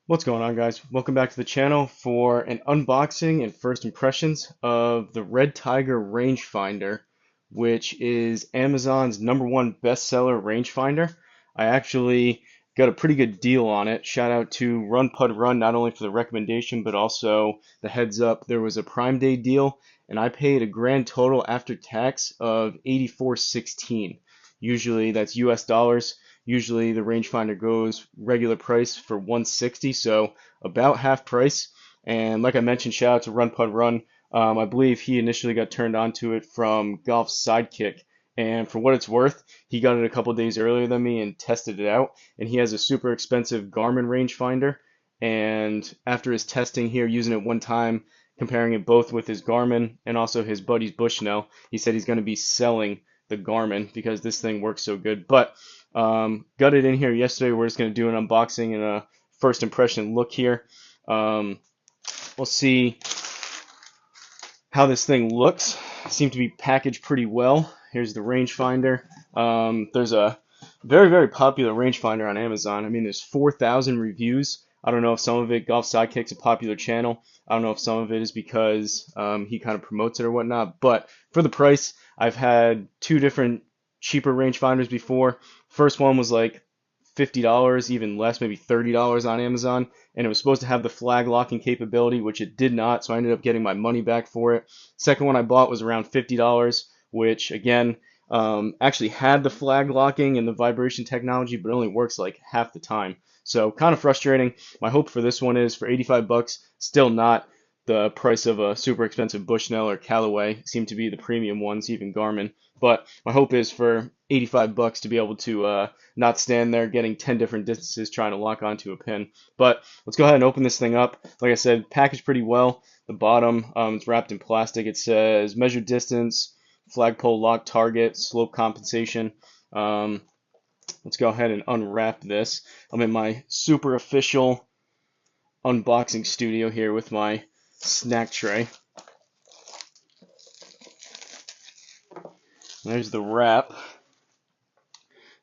What's going on, guys? Welcome back to the channel for an unboxing and first impressions of the Redtiger Rangefinder, which is Amazon's #1 bestseller rangefinder. I actually got a pretty good deal on it. Shout out to Run Pud Run, not only for the recommendation, but also the heads up. There was a Prime Day deal, and I paid a grand total after tax of $84.16. Usually that's US dollars. Usually the rangefinder goes regular price for 160, so about half price. And like I mentioned, shout out to Run Pud Run. I believe he initially got turned onto it from Golf's Sidekick. And for what it's worth, he got it a couple days earlier than me and tested it out. And he has a super expensive Garmin rangefinder. And after his testing here, using it one time, comparing it both with his Garmin and also his buddy's Bushnell, he said he's going to be selling the Garmin because this thing works so good. But got it in here yesterday. We're just going to do an unboxing and a first impression look here. We'll see how this thing looks. Seems to be packaged pretty well. Here's the rangefinder. There's a very popular rangefinder on Amazon. I mean, there's 4,000 reviews. I don't know if some of it, Golf Sidekick's a popular channel. I don't know if some of it is because he kind of promotes it or whatnot. But for the price, I've had two different cheaper rangefinders before. First one was like $50, even less, maybe $30 on Amazon, and it was supposed to have the flag locking capability, which it did not, so I ended up getting my money back for it. Second one I bought was around $50, which again actually had the flag locking and the vibration technology, but only works like half the time. So kind of frustrating. My hope for this one is for 85 bucks, still not the price of a super expensive Bushnell or Callaway, seem to be the premium ones, even Garmin. But my hope is for 85 bucks to be able to not stand there getting 10 different distances trying to lock onto a pin. But let's go ahead and open this thing up. Like I said, packaged pretty well. The bottom, it's wrapped in plastic. It says measure distance, flagpole lock target, slope compensation. Let's go ahead and unwrap this. I'm in my super official unboxing studio here with my snack tray. There's the wrap.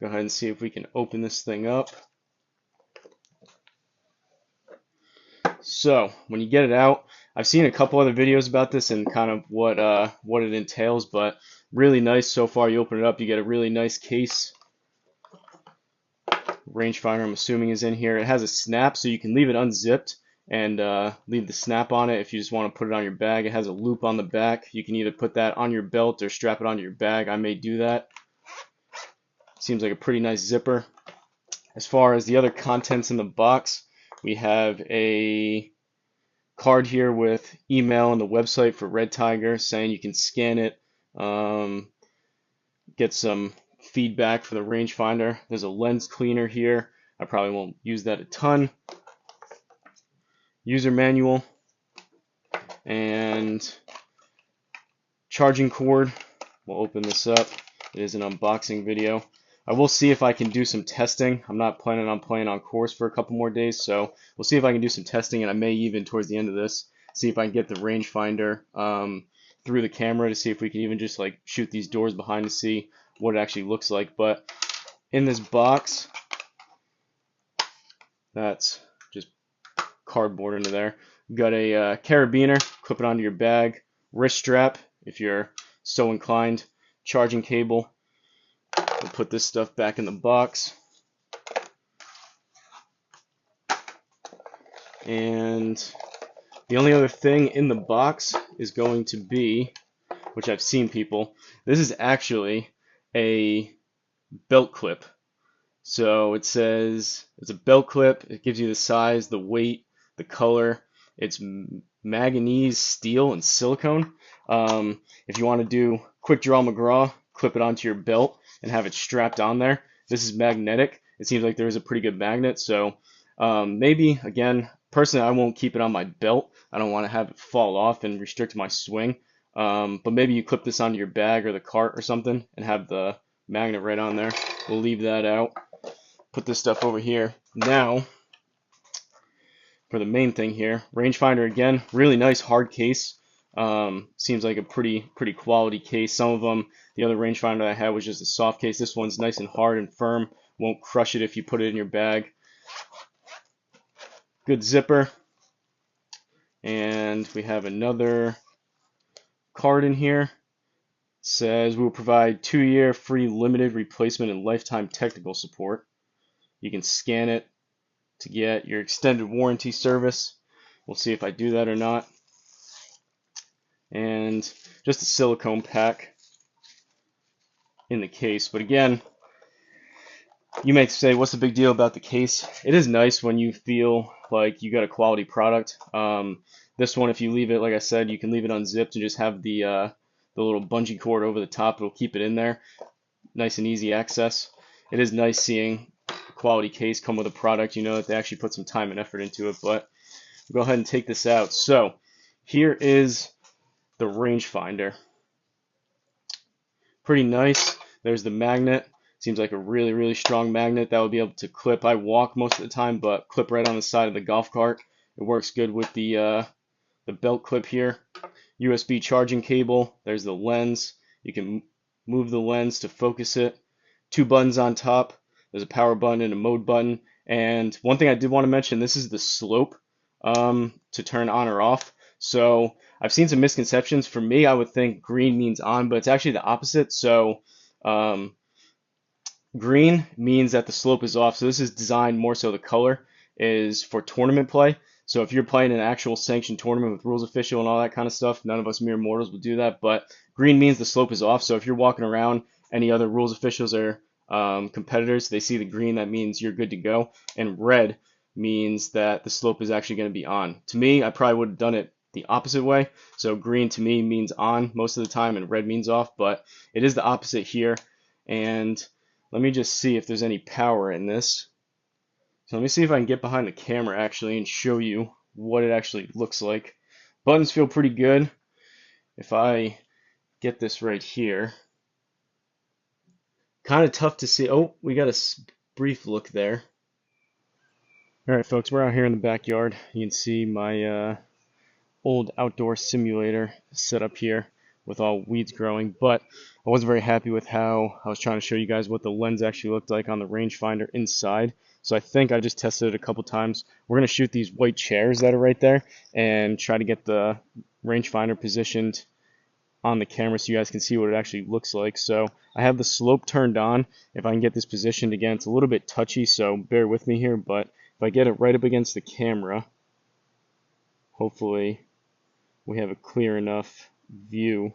Go ahead and see if we can open this thing up. So when you get it out, I've seen a couple other videos about this and kind of what it entails, but really nice so far. You open it up, you get a really nice case. Rangefinder, I'm assuming, is in here. It has a snap, so you can leave it unzipped and leave the snap on it if you just want to put it on your bag. It has a loop on the back. You can either put that on your belt or strap it onto your bag. I may do that. Seems like a pretty nice zipper. As far as the other contents in the box, we have a card here with email and the website for Redtiger saying you can scan it, get some feedback for the rangefinder. There's a lens cleaner here. I probably won't use that a ton. User manual and charging cord. We'll open this up. It is an unboxing video. I will see if I can do some testing. I'm not planning on playing on course for a couple more days, so we'll see if I can do some testing, and I may even towards the end of this see if I can get the rangefinder through the camera to see if we can even just like shoot these doors behind to see what it actually looks like. But in this box, that's just cardboard into there. You've got a carabiner, clip it onto your bag, wrist strap if you're so inclined, charging cable. We'll put this stuff back in the box. And the only other thing in the box is going to be, which I've seen people, this is actually a belt clip. So it says it's a belt clip. It gives you the size, the weight, the color. It's manganese, steel, and silicone. If you want to do quick draw McGraw, clip it onto your belt and have it strapped on there. This is magnetic. It seems like there is a pretty good magnet. So maybe, again, personally, I won't keep it on my belt. I don't want to have it fall off and restrict my swing. But maybe you clip this onto your bag or the cart or something and have the magnet right on there. We'll leave that out. Put this stuff over here. Now, for the main thing here, rangefinder again, really nice hard case. Seems like a pretty quality case. Some of them, the other rangefinder I had was just a soft case. This one's nice and hard and firm. Won't crush it if you put it in your bag. Good zipper. And we have another card in here. It says we will provide 2-year free limited replacement and lifetime technical support. You can scan it to get your extended warranty service. We'll see if I do that or not. And just a silicone pack in the case. But again, you may say, what's the big deal about the case? It is nice when you feel like you got a quality product. This one, if you leave it, like I said, you can leave it unzipped and just have the little bungee cord over the top. It'll keep it in there. Nice and easy access. It is nice seeing a quality case come with a product. You know that they actually put some time and effort into it. But we'll go ahead and take this out. So here is the rangefinder. Pretty nice. There's the magnet. Seems like a really, really strong magnet that would be able to clip. I walk most of the time, but clip right on the side of the golf cart. It works good with the belt clip here. USB charging cable. There's the lens. You can move the lens to focus it. 2 buttons on top. There's a power button and a mode button. And one thing I did want to mention, this is the slope to turn on or off. So I've seen some misconceptions. For me, I would think green means on, but it's actually the opposite. So green means that the slope is off. So this is designed more so the color is for tournament play. So if you're playing an actual sanctioned tournament with rules official and all that kind of stuff, none of us mere mortals will do that. But green means the slope is off. So if you're walking around, any other rules officials or competitors, they see the green, that means you're good to go. And red means that the slope is actually going to be on. To me, I probably would have done it the opposite way. So green to me means on most of the time and red means off, but it is the opposite here. And let me just see if there's any power in this. So let me see if I can get behind the camera actually and show you what it actually looks like. Buttons feel pretty good. If I get this right here, kind of tough to see. Oh, we got a brief look there. All right, folks, we're out here in the backyard. You can see my old outdoor simulator set up here with all weeds growing, but I wasn't very happy with how I was trying to show you guys what the lens actually looked like on the rangefinder inside. So I think I just tested it a couple times. We're going to shoot these white chairs that are right there and try to get the rangefinder positioned on the camera so you guys can see what it actually looks like. So I have the slope turned on. If I can get this positioned again, it's a little bit touchy, so bear with me here, but if I get it right up against the camera, hopefully we have a clear enough view.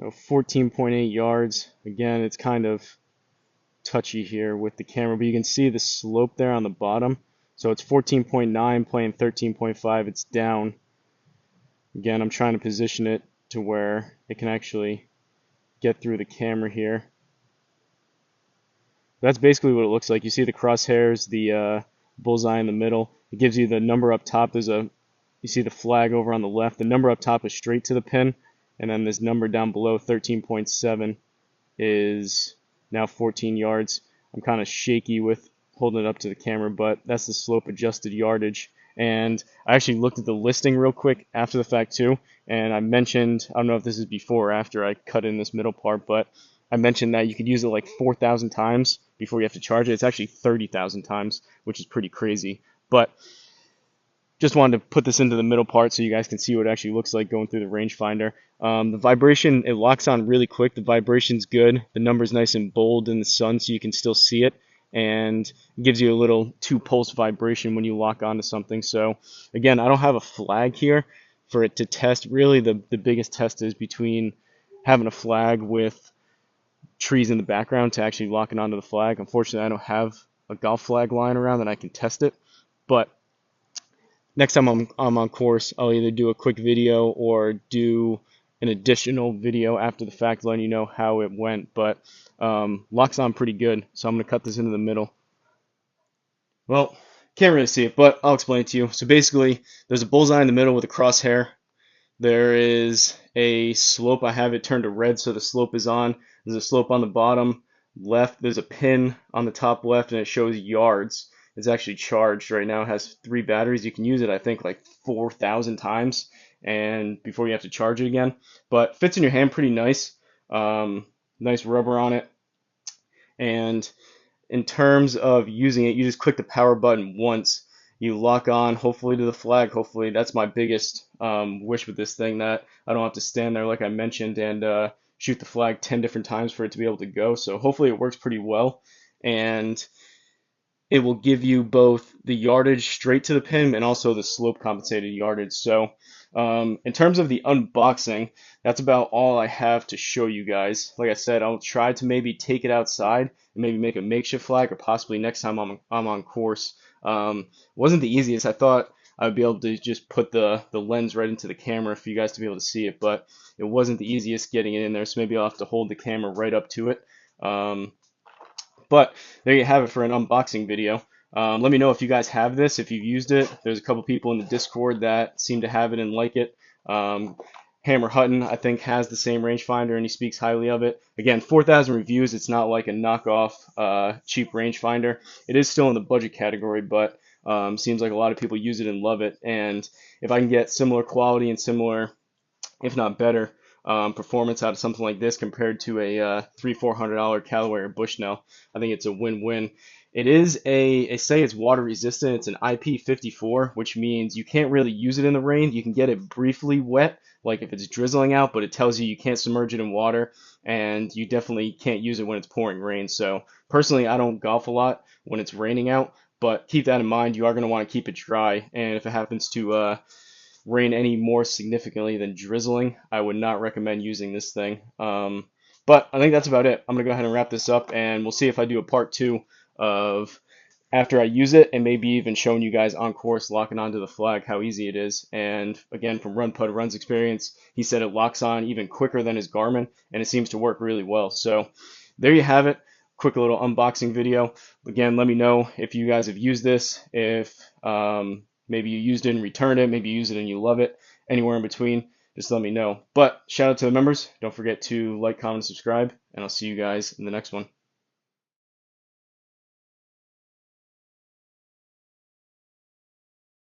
14.8 yards. Again, it's kind of touchy here with the camera, but you can see the slope there on the bottom. So it's 14.9 playing 13.5. It's down. Again, I'm trying to position it to where it can actually get through the camera here. That's basically what it looks like. You see the crosshairs, the bullseye in the middle. It gives you the number up top. You see the flag over on the left. The number up top is straight to the pin, and then this number down below, 13.7, is now 14 yards. I'm kind of shaky with holding it up to the camera, but that's the slope adjusted yardage. And I actually looked at the listing real quick after the fact too, and I mentioned, I don't know if this is before or after I cut in this middle part, but I mentioned that you could use it like 4,000 times before you have to charge it. It's actually 30,000 times, which is pretty crazy. But just wanted to put this into the middle part so you guys can see what it actually looks like going through the rangefinder. The vibration, it locks on really quick. The vibration's good. The number's nice and bold in the sun so you can still see it. And it gives you a little 2-pulse vibration when you lock onto something. So again, I don't have a flag here for it to test. Really, the biggest test is between having a flag with trees in the background to actually lock it onto the flag. Unfortunately, I don't have a golf flag lying around that I can test it. But next time I'm on course, I'll either do a quick video or do an additional video after the fact letting you know how it went. But locks on pretty good, so I'm going to cut this into the middle. Well, can't really see it, but I'll explain it to you. So basically, there's a bullseye in the middle with a crosshair. There is a slope. I have it turned to red, so the slope is on. There's a slope on the bottom left. There's a pin on the top left, and it shows yards. It's actually charged right now. It has 3 batteries. You can use it, I think, like 4,000 times. and before you have to charge it again. But fits in your hand pretty nice. Um, Nice rubber on it. And in terms of using it, you just click the power button once. You lock on, hopefully to the flag. Hopefully, that's my biggest wish with this thing, that I don't have to stand there like I mentioned and shoot the flag 10 different times for it to be able to go. So hopefully it works pretty well. And it will give you both the yardage straight to the pin and also the slope compensated yardage. So in terms of the unboxing, that's about all I have to show you guys. Like I said, I'll try to maybe take it outside and maybe make a makeshift flag, or possibly next time I'm on course. Wasn't the easiest. I thought I would be able to just put the lens right into the camera for you guys to be able to see it, but it wasn't the easiest getting it in there, so maybe I'll have to hold the camera right up to it. But there you have it for an unboxing video. Let me know if you guys have this, if you've used it. There's a couple people in the Discord that seem to have it and like it. Hammer Hutton, I think, has the same rangefinder, and he speaks highly of it. Again, 4,000 reviews. It's not like a knockoff cheap rangefinder. It is still in the budget category, but seems like a lot of people use it and love it. And if I can get similar quality and similar, if not better, performance out of something like this compared to a $300-400 Callaway or Bushnell, I think it's a win-win. It is they say it's water resistant. It's an IP54, which means you can't really use it in the rain. You can get it briefly wet, like if it's drizzling out, but it tells you can't submerge it in water, and you definitely can't use it when it's pouring rain. So personally, I don't golf a lot when it's raining out, but keep that in mind. You are going to want to keep it dry, and if it happens to rain any more significantly than drizzling, I would not recommend using this thing. But I think that's about it. I'm going to go ahead and wrap this up, and we'll see if I do a part 2 of after I use it, and maybe even showing you guys on course locking onto the flag how easy it is. And again, from Run's experience, he said it locks on even quicker than his Garmin, and it seems to work really well. So there you have it. Quick little unboxing video. Again, let me know if you guys have used this, if maybe you used it and returned it, maybe you use it and you love it, anywhere in between, just let me know. But shout out to the members. Don't forget to like, comment, and subscribe, and I'll see you guys in the next one.